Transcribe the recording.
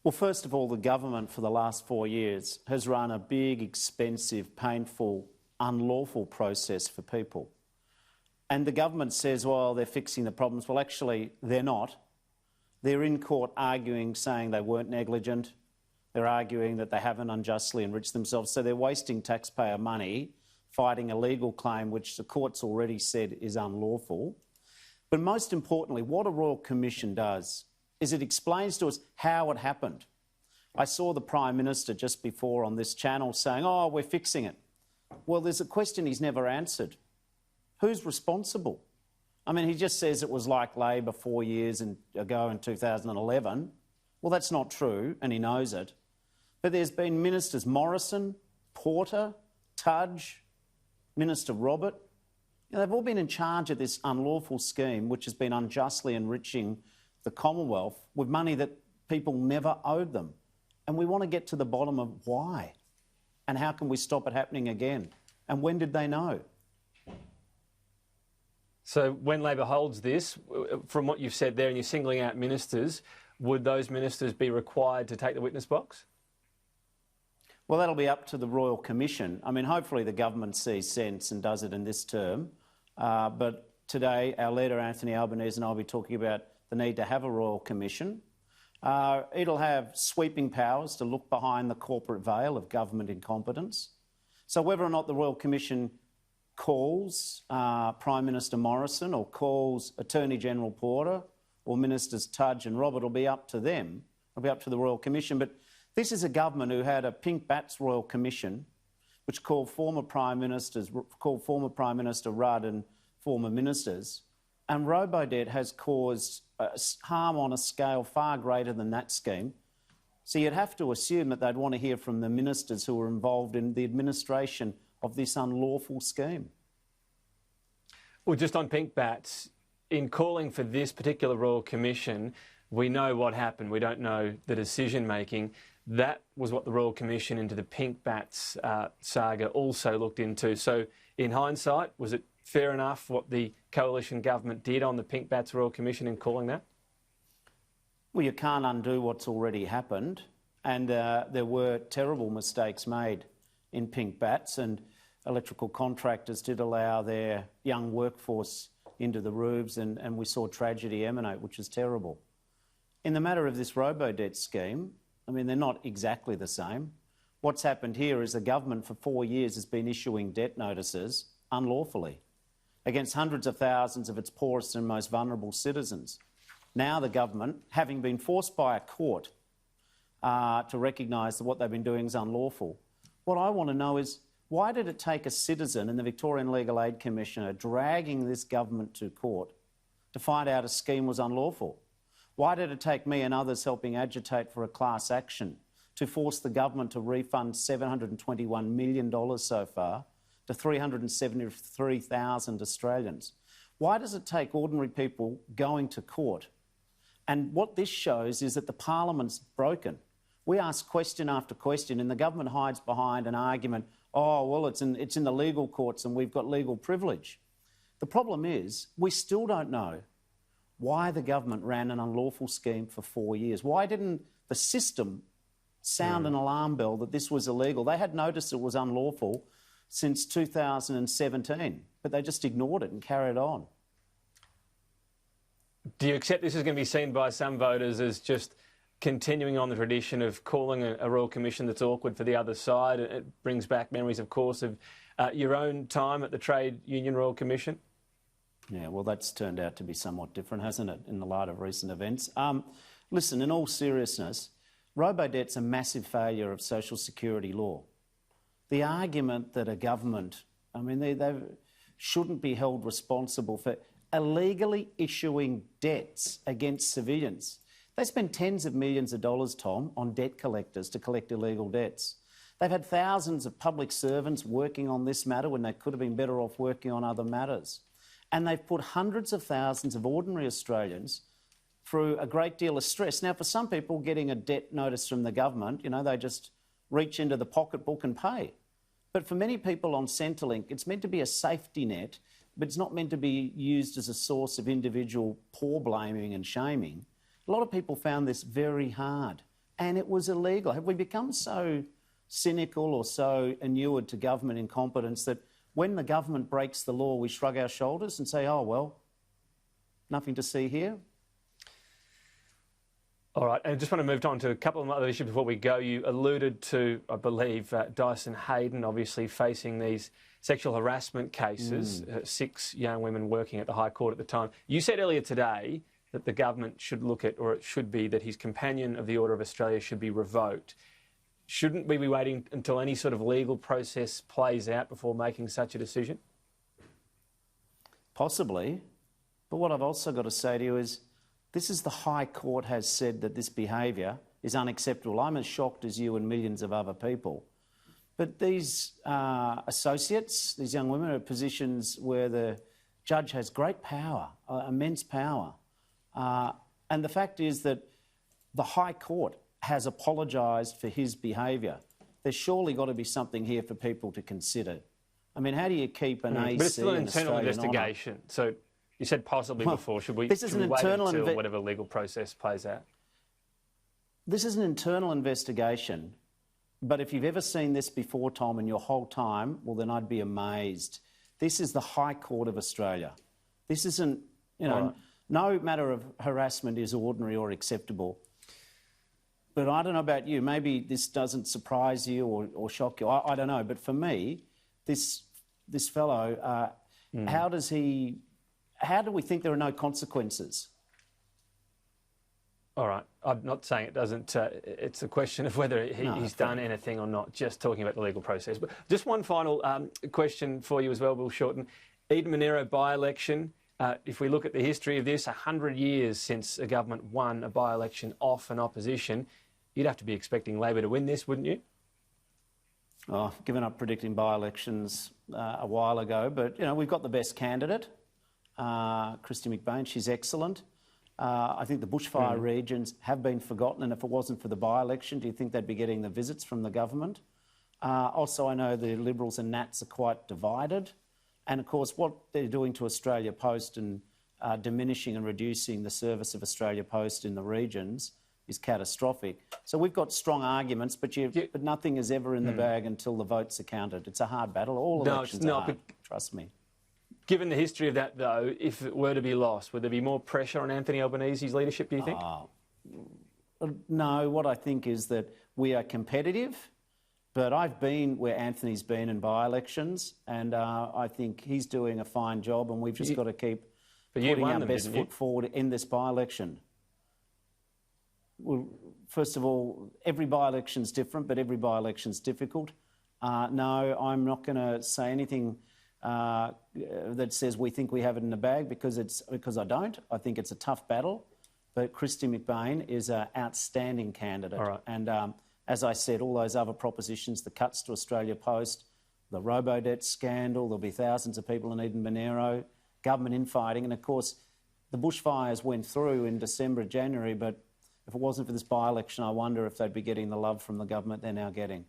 Well, first of all, the government for the last 4 years has run a big, expensive, painful, unlawful process for people. And the government says, well, they're fixing the problems. Well, actually, they're not. They're in court arguing, saying they weren't negligent. They're arguing that they haven't unjustly enriched themselves. So they're wasting taxpayer money fighting a legal claim which the court's already said is unlawful. But most importantly, what a Royal Commission does is it explains to us how it happened. I saw the Prime Minister just before on this channel saying, oh, we're fixing it. Well, there's a question he's never answered. Who's responsible? I mean, he just says it was like Labor 4 years ago in 2011. Well, that's not true, and he knows it. But there's been Ministers Morrison, Porter, Tudge, Minister Robert. They've all been in charge of this unlawful scheme which has been unjustly enriching the Commonwealth with money that people never owed them. And we want to get to the bottom of why and how can we stop it happening again? And when did they know? So when Labor holds this, from what you've said there, and you're singling out ministers, would those ministers be required to take the witness box? Well, that'll be up to the Royal Commission. I mean, hopefully the government sees sense and does it in this term. But today, our leader, Anthony Albanese, and I will be talking about the need to have a Royal Commission. It'll have sweeping powers to look behind the corporate veil of government incompetence. So whether or not the Royal Commission calls Prime Minister Morrison or calls Attorney General Porter or Ministers Tudge and Robert will be up to them. It'll be up to the Royal Commission. But this is a government who had a pink bats Royal Commission which called former Prime Minister Rudd and former ministers. And Robodebt has caused harm on a scale far greater than that scheme. So you'd have to assume that they'd want to hear from the ministers who were involved in the administration of this unlawful scheme. Well, just on pink bats, in calling for this particular Royal Commission, we know what happened. We don't know the decision-making. That was what the Royal Commission into the pink bats saga also looked into. So in hindsight, was it fair enough what the coalition government did on the pink bats Royal Commission in calling that? Well, you can't undo what's already happened, and there were terrible mistakes made in pink bats, and electrical contractors did allow their young workforce into the roofs, and we saw tragedy emanate, which is terrible. In the matter of this Robodebt scheme, I mean, they're not exactly the same. What's happened here is the government for 4 years has been issuing debt notices unlawfully against hundreds of thousands of its poorest and most vulnerable citizens. Now the government, having been forced by a court to recognise that what they've been doing is unlawful, what I want to know is why did it take a citizen and the Victorian Legal Aid Commissioner dragging this government to court to find out a scheme was unlawful? Why did it take me and others helping agitate for a class action to force the government to refund $721 million so far to 373,000 Australians? Why does it take ordinary people going to court? And what this shows is that the Parliament's broken. We ask question after question and the government hides behind an argument, oh, well, it's in the legal courts and we've got legal privilege. The problem is we still don't know why the government ran an unlawful scheme for 4 years. Why didn't the system sound an alarm bell that this was illegal? They had noticed it was unlawful since 2017, but they just ignored it and carried on. Do you accept this is going to be seen by some voters as just continuing on the tradition of calling a Royal Commission that's awkward for the other side? It brings back memories, of course, of your own time at the Trade Union Royal Commission. Yeah, well, that's turned out to be somewhat different, hasn't it, in the light of recent events? Listen, in all seriousness, Robodebt's a massive failure of social security law. The argument that a government, I mean, they shouldn't be held responsible for illegally issuing debts against civilians. They spend tens of millions of dollars, Tom, on debt collectors to collect illegal debts. They've had thousands of public servants working on this matter when they could have been better off working on other matters. And they've put hundreds of thousands of ordinary Australians through a great deal of stress. Now, for some people, getting a debt notice from the government, you know, they just reach into the pocketbook and pay. But for many people on Centrelink, it's meant to be a safety net, but it's not meant to be used as a source of individual poor blaming and shaming. A lot of people found this very hard. and it was illegal. Have we become so cynical or so inured to government incompetence that when the government breaks the law, we shrug our shoulders and say, oh, well, nothing to see here? All right, and I just want to move on to a couple of other issues before we go. You alluded to, I believe, Dyson Hayden obviously facing these sexual harassment cases, 6 young women working at the High Court at the time. You said earlier today that the government should look at, or it should be, that his Companion of the Order of Australia should be revoked. Shouldn't we be waiting until any sort of legal process plays out before making such a decision? Possibly. But what I've also got to say to you is, this is the High Court has said that this behaviour is unacceptable. I'm as shocked as you and millions of other people. But these associates, these young women, are in positions where the judge has great power, immense power. And the fact is that the High Court has apologised for his behaviour. There's surely got to be something here for people to consider. I mean, how do you keep an AC? But it's still an in internal Australian investigation. So you said possibly before. Should we, this is should an we wait internal until whatever legal process plays out? This is an internal investigation. But if you've ever seen this before, Tom, in your whole time, well, then I'd be amazed. This is the High Court of Australia. This isn't, you know, right. No matter of harassment is ordinary or acceptable. But I don't know about you. Maybe this doesn't surprise you or shock you. I don't know. But for me, this fellow, how do we think there are no consequences? All right. I'm not saying it doesn't. It's a question of whether he's done anything or not, just talking about the legal process. But just one final question for you as well, Will Shorten. Eden Monaro by-election, if we look at the history of this, 100 years since a government won a by-election off an opposition, you'd have to be expecting Labor to win this, wouldn't you? Oh, I've given up predicting by-elections a while ago, but, you know, we've got the best candidate, Kristy McBain. She's excellent. I think the bushfire regions have been forgotten, and if it wasn't for the by-election, do you think they'd be getting the visits from the government? Also, I know the Liberals and Nats are quite divided, and of course what they're doing to Australia Post and diminishing and reducing the service of Australia Post in the regions is catastrophic. So we've got strong arguments, but nothing is ever in the bag until the votes are counted. It's a hard battle. All elections are hard, trust me. Given the history of that, though, if it were to be lost, would there be more pressure on Anthony Albanese's leadership, do you think? No, what I think is that we are competitive, but I've been where Anthony's been in by-elections, and I think he's doing a fine job, and we've just got to keep putting our best foot forward in this by-election. Well, first of all, every by-election's different, but every by-election's difficult. No, I'm not going to say anything that says we think we have it in the bag, because I don't. I think it's a tough battle, but Kristy McBain is an outstanding candidate. All right. And as I said, all those other propositions, the cuts to Australia Post, the Robodebt scandal, there'll be thousands of people in Eden Monaro, government infighting, and of course the bushfires went through in December, January, but if it wasn't for this by-election, I wonder if they'd be getting the love from the government they're now getting.